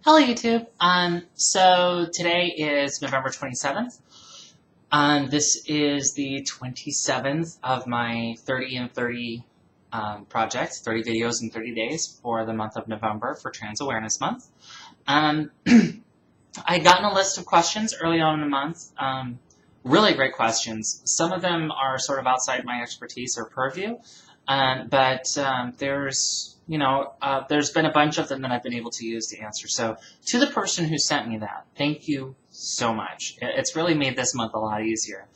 Hello, YouTube. So today is November 27th. This is the 27th of my 30 and 30 project, 30 videos in 30 days for the month of November for Trans Awareness Month. Um, I'd gotten a list of questions early on in the month. Really great questions. Some of them are sort of outside my expertise or purview, but there's been a bunch of them that I've been able to use to answer. So to the person who sent me that, thank you so much. It's really made this month a lot easier.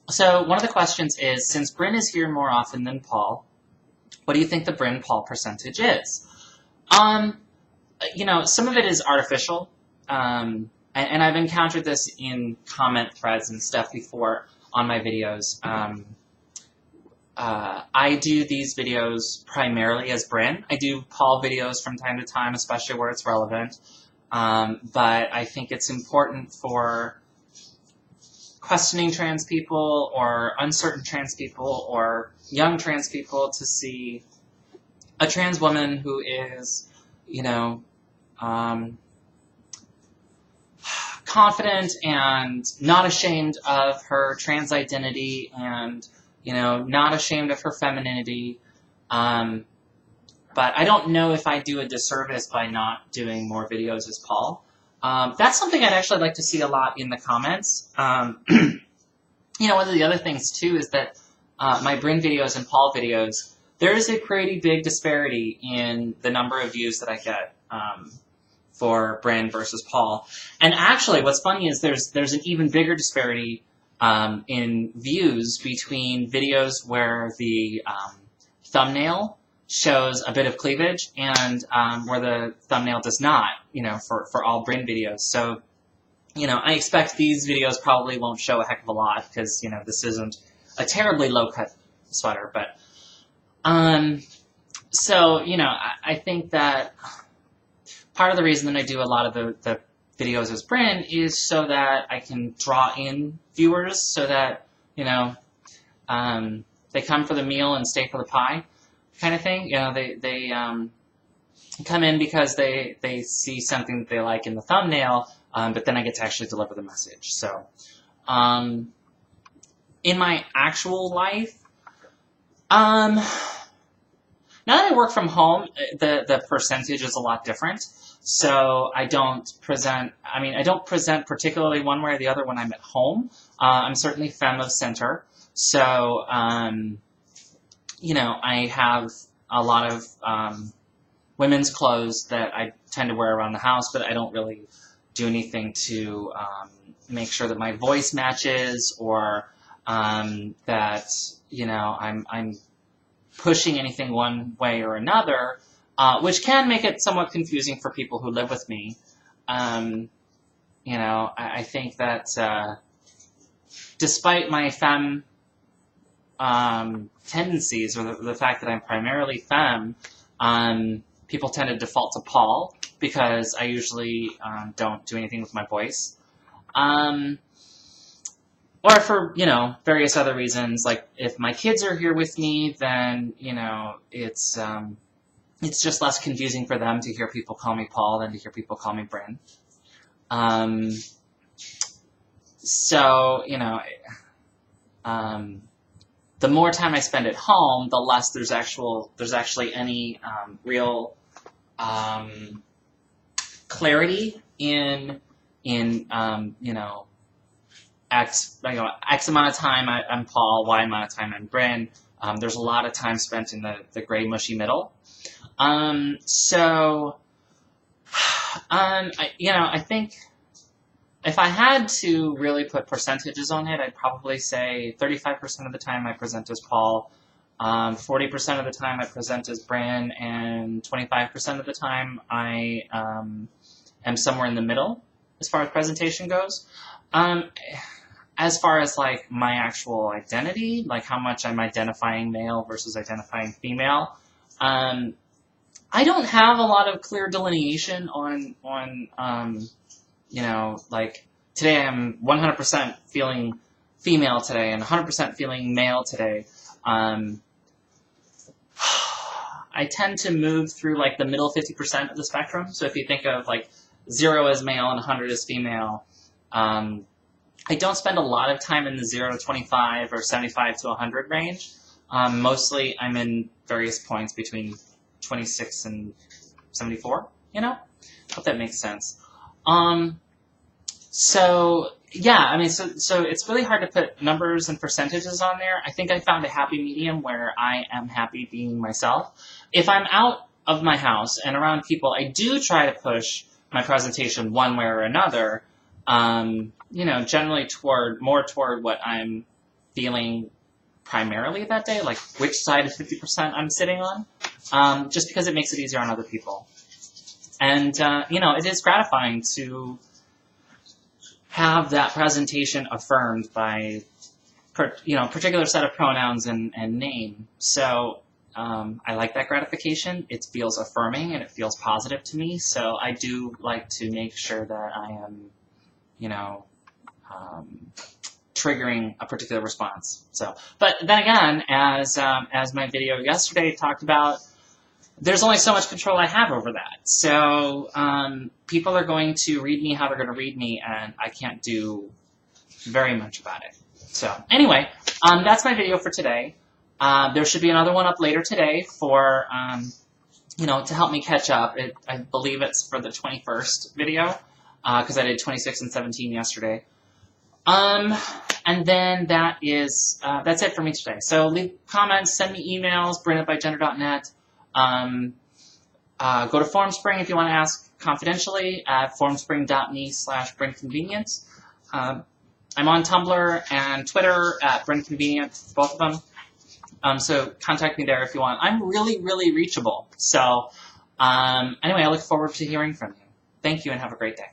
So one of the questions is, since Brin is here more often than Paul, what do you think the Brin-Paul percentage is? Some of it is artificial. And I've encountered this in comment threads and stuff before on my videos. I do these videos primarily as Brin. I do Paul videos from time to time, especially where it's relevant. But I think it's important for questioning trans people or uncertain trans people or young trans people to see a trans woman who is, confident and not ashamed of her trans identity and, not ashamed of her femininity. But I don't know if I do a disservice by not doing more videos as Paul. That's something I'd actually like to see a lot in the comments. One of the other things, too, is that my Brin videos and Paul videos, there is a pretty big disparity in the number of views that I get for Brin versus Paul. And actually, what's funny is there's an even bigger disparity in views between videos where the thumbnail shows a bit of cleavage and where the thumbnail does not, for all Brin videos. So, I expect these videos probably won't show a heck of a lot because, this isn't a terribly low-cut sweater. But, I think that part of the reason that I do a lot of the videos as Brin is so that I can draw in viewers so that, they come for the meal and stay for the pie kind of thing. They come in because they see something that they like in the thumbnail, but then I get to actually deliver the message. So in my actual life, now that I work from home, the percentage is a lot different. So I don't present particularly one way or the other when I'm at home. I'm certainly femme of center. So, I have a lot of women's clothes that I tend to wear around the house, but I don't really do anything to make sure that my voice matches or that, I'm pushing anything one way or another, which can make it somewhat confusing for people who live with me. I think that despite my femme tendencies, or the fact that I'm primarily femme, people tend to default to Paul because I usually don't do anything with my voice. Or for, various other reasons, like if my kids are here with me, then, it's just less confusing for them to hear people call me Paul than to hear people call me Brin. The more time I spend at home, the less there's actually any real clarity in X amount of time I'm Paul, Y amount of time I'm Brin. There's a lot of time spent in the gray, mushy middle. I think if I had to really put percentages on it, I'd probably say 35% of the time I present as Paul, 40% of the time I present as Brin, and 25% of the time I am somewhere in the middle as far as presentation goes. As far as like my actual identity, like how much I'm identifying male versus identifying female, I don't have a lot of clear delineation on like today I'm 100% feeling female today and 100% feeling male today. I I tend to move through like the middle 50% of the spectrum. So if you think of like 0 as male and 100 as female, I don't spend a lot of time in the 0 to 25 or 75 to 100 range. Mostly I'm in various points between 26 and 74, you know? Hope that makes sense. So yeah, I mean, so it's really hard to put numbers and percentages on there. I think I found a happy medium where I am happy being myself. If I'm out of my house and around people, I do try to push my presentation one way or another, you know, generally more toward what I'm feeling primarily that day, like which side of 50% I'm sitting on, just because it makes it easier on other people. And, you know, it is gratifying to have that presentation affirmed by, you know, a particular set of pronouns and name. So I like that gratification. It feels affirming and it feels positive to me. So I do like to make sure that I am, you know, triggering a particular response. So, but then again, as my video yesterday talked about, there's only so much control I have over that. So people are going to read me how they're going to read me, and I can't do very much about it. So anyway, that's my video for today. There should be another one up later today for, you know, to help me catch up. I believe it's for the 21st video, because I did 26 and 17 yesterday. And then that's it for me today. So leave comments, send me emails, brin@bigender.net. Go to Formspring if you want to ask confidentially at formspring.me/BrinConvenience. I'm on Tumblr and Twitter at BrinConvenience, both of them. So contact me there if you want. I'm really, really reachable. So anyway, I look forward to hearing from you. Thank you and have a great day.